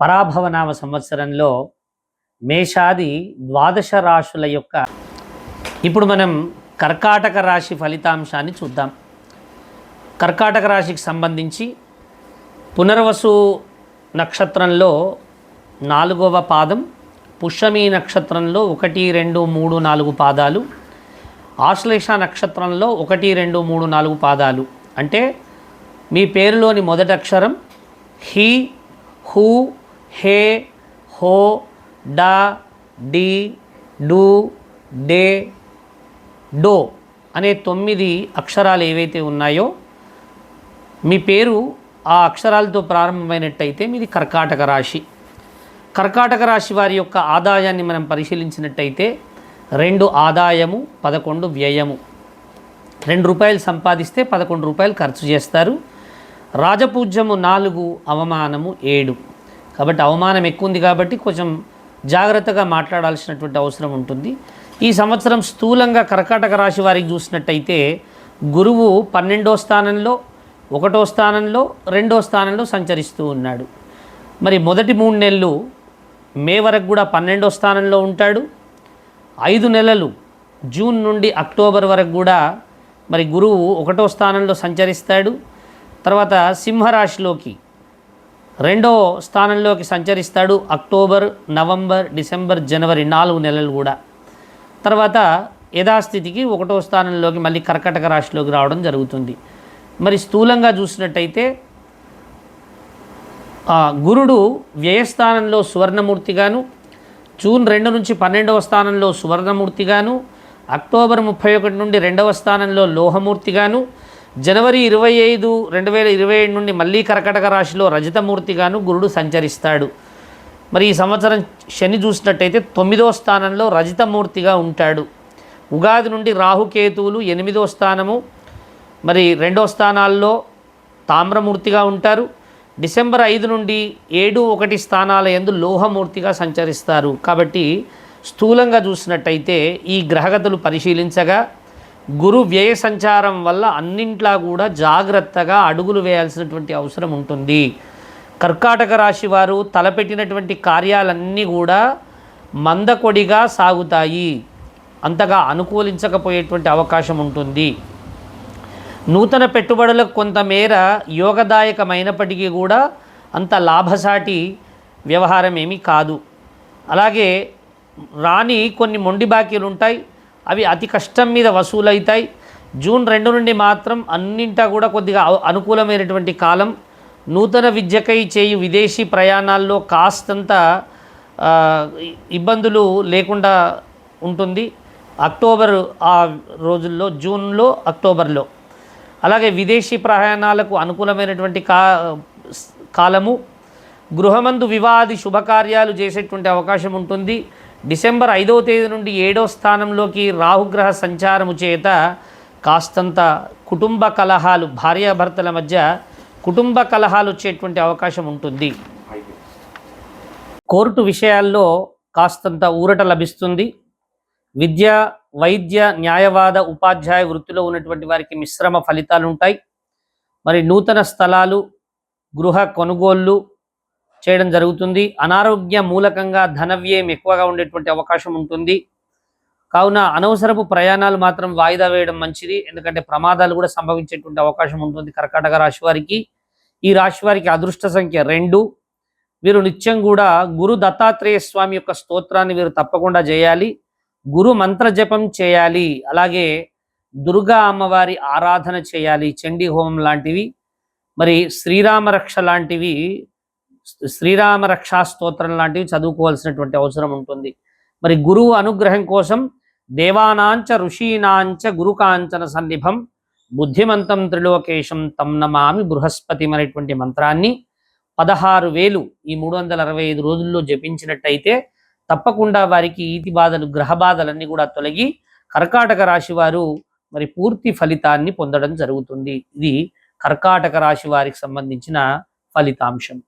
పరాభవనామ సంవత్సరంలో మేషాది ద్వాదశ రాశుల యొక్క ఇప్పుడు మనం కర్కాటక రాశి ఫలితాంశాన్ని చూద్దాం. కర్కాటక రాశికి సంబంధించి పునర్వసు నక్షత్రంలో 4వ పాదం, పుష్యమి నక్షత్రంలో 1, 2, 3, 4 పాదాలు, ఆశ్లేష నక్షత్రంలో 1, 2, 3, 4 పాదాలు. అంటే మీ పేరులోని మొదటి అక్షరం హి, హు, హే, హో, డా, డి, డు, డే, డో అనే 9 అక్షరాలు ఏవైతే ఉన్నాయో మీ పేరు ఆ అక్షరాలతో ప్రారంభమైనట్టయితే మీది కర్కాటక రాశి. కర్కాటక రాశి వారి యొక్క ఆదాయాన్ని మనం పరిశీలించినట్టయితే 2 ఆదాయము, 11 వ్యయము. 2 రూపాయలు సంపాదిస్తే 11 రూపాయలు ఖర్చు చేస్తారు. రాజపూజ్యము 4, అవమానము 7. కాబట్టి అవమానం ఎక్కువ ఉంది కాబట్టి కొంచెం జాగ్రత్తగా మాట్లాడాల్సినటువంటి అవసరం ఉంటుంది. ఈ సంవత్సరం స్థూలంగా కర్కాటక రాశి వారికి చూసినట్టయితే గురువు 12వ స్థానంలో, 1వ స్థానంలో, 2వ స్థానంలో సంచరిస్తూ ఉన్నాడు. మరి మొదటి 3 నెలలు మే వరకు కూడా 12వ స్థానంలో ఉంటాడు. 5 నెలలు జూన్ నుండి అక్టోబర్ వరకు కూడా మరి గురువు 1వ స్థానంలో సంచరిస్తాడు. తర్వాత సింహరాశిలోకి 2వ స్థానంలోకి సంచరిస్తాడు. అక్టోబర్, నవంబర్, డిసెంబర్, జనవరి 4 నెలలు కూడా. తర్వాత యథాస్థితికి 1వ స్థానంలోకి మళ్ళీ కర్కాటక రాశిలోకి రావడం జరుగుతుంది. మరి స్థూలంగా చూసినట్టయితే గురుడు వ్యయస్థానంలో సువర్ణమూర్తిగాను, జూన్ 2 నుంచి 12వ స్థానంలో సువర్ణమూర్తిగాను, అక్టోబర్ 31 నుండి 2వ స్థానంలో లోహమూర్తిగాను, జనవరి 25, 2027 నుండి మళ్ళీ కర్కాటక రాశిలో రజతమూర్తిగాను గురుడు సంచరిస్తాడు. మరి ఈ సంవత్సరం శని చూసినట్టయితే 9వ స్థానంలో రజతమూర్తిగా ఉంటాడు. ఉగాది నుండి రాహుకేతువులు 8వ స్థానము, మరి 2వ స్థానాల్లో తామ్రమూర్తిగా ఉంటారు. డిసెంబర్ 5 నుండి 7, 1 స్థానాల యందు లోహమూర్తిగా సంచరిస్తారు. కాబట్టి స్థూలంగా చూసినట్టయితే ఈ గ్రహగతులు పరిశీలించగా గురు వ్యయ సంచారం వల్ల అన్నింట్లా కూడా జాగ్రత్తగా అడుగులు వేయాల్సినటువంటి అవసరం ఉంటుంది. కర్కాటక రాశి వారు తలపెట్టినటువంటి కార్యాలన్నీ కూడా మందకొడిగా సాగుతాయి, అంతగా అనుకూలించకపోయేటువంటి అవకాశం ఉంటుంది. నూతన పెట్టుబడులకు కొంతమేర యోగదాయకమైనప్పటికీ కూడా అంత లాభసాటి వ్యవహారం ఏమీ కాదు. అలాగే రాని కొన్ని మొండి బాకీలు ఉంటాయి, అవి అతి కష్టం మీద వసూలవుతాయి. జూన్ 2 నుండి మాత్రం అన్నింటా కూడా కొద్దిగా అనుకూలమైనటువంటి కాలం. నూతన విద్యకై చేయు విదేశీ ప్రయాణాల్లో కాస్తంత ఇబ్బందులు లేకుండా ఉంటుంది అక్టోబర్ ఆ రోజుల్లో, జూన్లో, అక్టోబర్లో. అలాగే విదేశీ ప్రయాణాలకు అనుకూలమైనటువంటి కాలము. గృహమందు వివాది శుభకార్యాలు చేసేటువంటి అవకాశం ఉంటుంది. డిసెంబర్ 5వ తేదీ నుండి 7వ స్థానంలోకి రాహుగ్రహ సంచారము చేత కాస్తంత కుటుంబ కలహాలు, భార్యాభర్తల మధ్య కుటుంబ కలహాలు వచ్చేటువంటి అవకాశం ఉంటుంది. కోర్టు విషయాల్లో కాస్తంత ఊరట లభిస్తుంది. విద్య, వైద్య, న్యాయవాద, ఉపాధ్యాయ వృత్తిలో ఉన్నటువంటి వారికి మిశ్రమ ఫలితాలు ఉంటాయి. మరి నూతన స్థలాలు, గృహ కొనుగోళ్ళు చేయడం జరుగుతుంది. అనారోగ్య మూలకంగా ధనవ్యయం ఎక్కువగా ఉండేటువంటి అవకాశం ఉంటుంది. కావున అనవసరపు ప్రయాణాలు మాత్రం వాయిదా వేయడం మంచిది, ఎందుకంటే ప్రమాదాలు కూడా సంభవించేటువంటి అవకాశం ఉంటుంది కర్కాటక రాశి వారికి. ఈ రాశి వారికి అదృష్ట సంఖ్య 2. వీరు నిత్యం కూడా గురు దత్తాత్రేయ స్వామి యొక్క స్తోత్రాన్ని వీరు తప్పకుండా చేయాలి. గురు మంత్ర జపం చేయాలి. అలాగే దుర్గా అమ్మవారి ఆరాధన చేయాలి, చండీ హోమం లాంటివి, మరి శ్రీరామ రక్ష లాంటివి, శ్రీరామ రక్షా స్తోత్రం లాంటివి చదువుకోవాల్సినటువంటి అవసరం ఉంటుంది. మరి గురువు అనుగ్రహం కోసం దేవానాంచ ఋషీనాంచ గురుకాంచన సన్నిభం బుద్ధిమంతం త్రిలోకేశం తం నమామి బృహస్పతి అనేటువంటి మంత్రాన్ని 16,000 ఈ 365 రోజుల్లో జపించినట్టయితే తప్పకుండా వారికి ఈతి బాధలు, గ్రహ బాధలన్నీ కూడా తొలగి కర్కాటక రాశి వారు మరి పూర్తి ఫలితాన్ని పొందడం జరుగుతుంది. ఇది కర్కాటక రాశి వారికి సంబంధించిన ఫలితాంశం.